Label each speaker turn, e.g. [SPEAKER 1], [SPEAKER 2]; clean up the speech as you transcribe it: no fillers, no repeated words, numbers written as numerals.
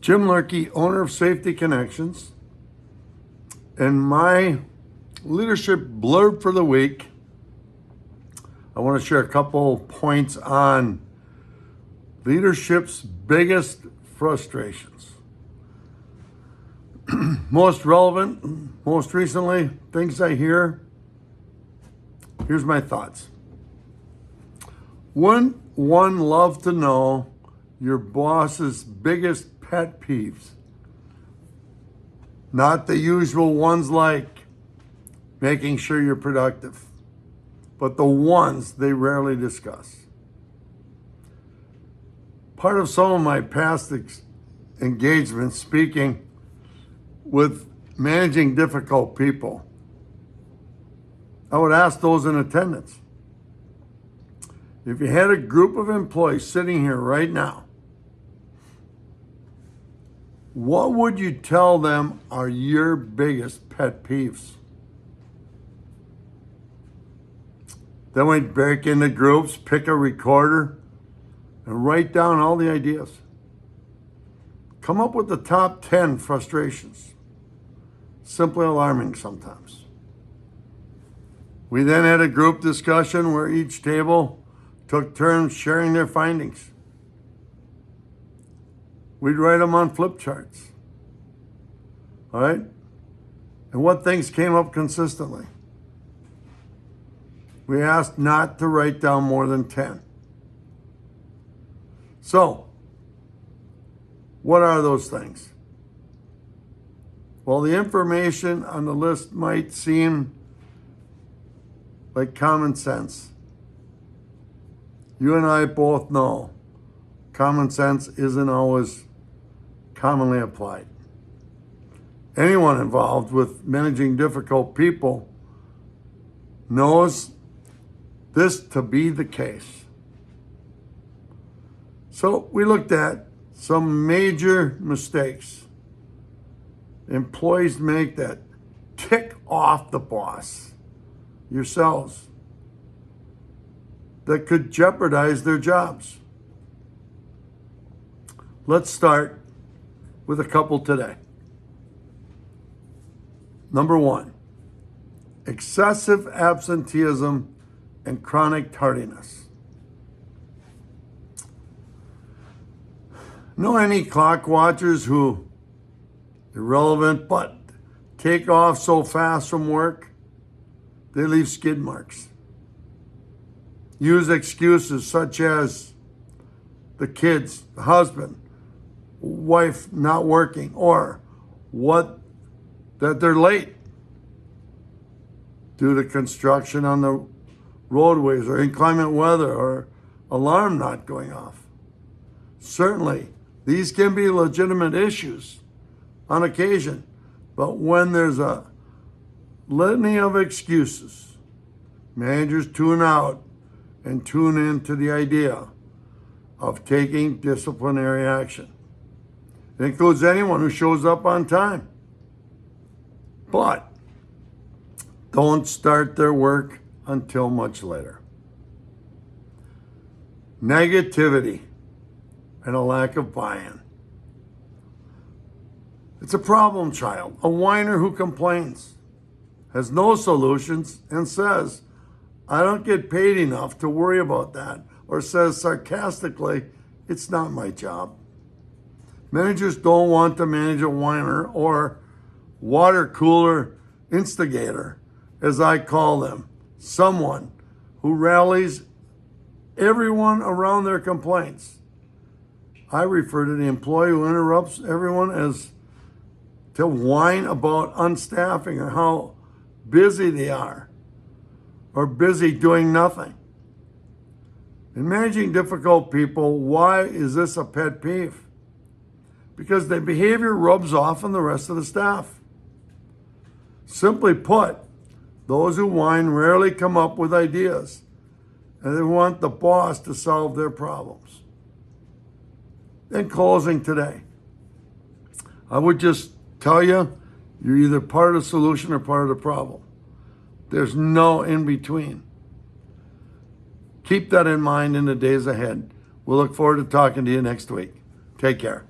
[SPEAKER 1] Jim Lurkey, owner of Safety Connections, and my leadership blurb for the week. I want to share a couple points on leadership's biggest frustrations. Most relevant, most recently, things I hear. Here's my thoughts. Wouldn't one love to know your boss's biggest pet peeves? Not the usual ones like making sure you're productive, but the ones they rarely discuss. Part of some of my past engagements speaking with managing difficult people, I would ask those in attendance, if you had a group of employees sitting here right now, what would you tell them are your biggest pet peeves? Then we'd break into groups, pick a recorder, and write down all the ideas. Come up with the top 10 frustrations. Simply alarming sometimes. We then had a group discussion where each table took turns sharing their findings. We'd write them on flip charts. All right? And what things came up consistently? We asked not to write down more than 10. So, what are those things? Well, the information on the list might seem like common sense. You and I both know common sense isn't always commonly applied. Anyone involved with managing difficult people knows this to be the case. So we looked at some major mistakes employees make that tick off the boss, yourselves, that could jeopardize their jobs. Let's start with a couple today. Number one, excessive absenteeism and chronic tardiness. Know any clock watchers who, irrelevant, but take off so fast from work, they leave skid marks? Use excuses such as the kids, the husband, wife not working, or that they're late due to construction on the roadways or inclement weather or alarm not going off. Certainly, these can be legitimate issues on occasion, but when there's a litany of excuses, managers tune out and tune into the idea of taking disciplinary action. It includes anyone who shows up on time, but don't start their work until much later. Negativity and a lack of buy-in. It's a problem child, a whiner who complains, has no solutions, and says, I don't get paid enough to worry about that, or says sarcastically, it's not my job. Managers don't want to manage a whiner or water cooler instigator, as I call them, someone who rallies everyone around their complaints. I refer to the employee who interrupts everyone as to whine about unstaffing or how busy they are, or busy doing nothing. In managing difficult people, why is this a pet peeve? Because their behavior rubs off on the rest of the staff. Simply put, those who whine rarely come up with ideas, and they want the boss to solve their problems. In closing today, I would just tell you, you're either part of the solution or part of the problem. There's no in between. Keep that in mind in the days ahead. We'll look forward to talking to you next week. Take care.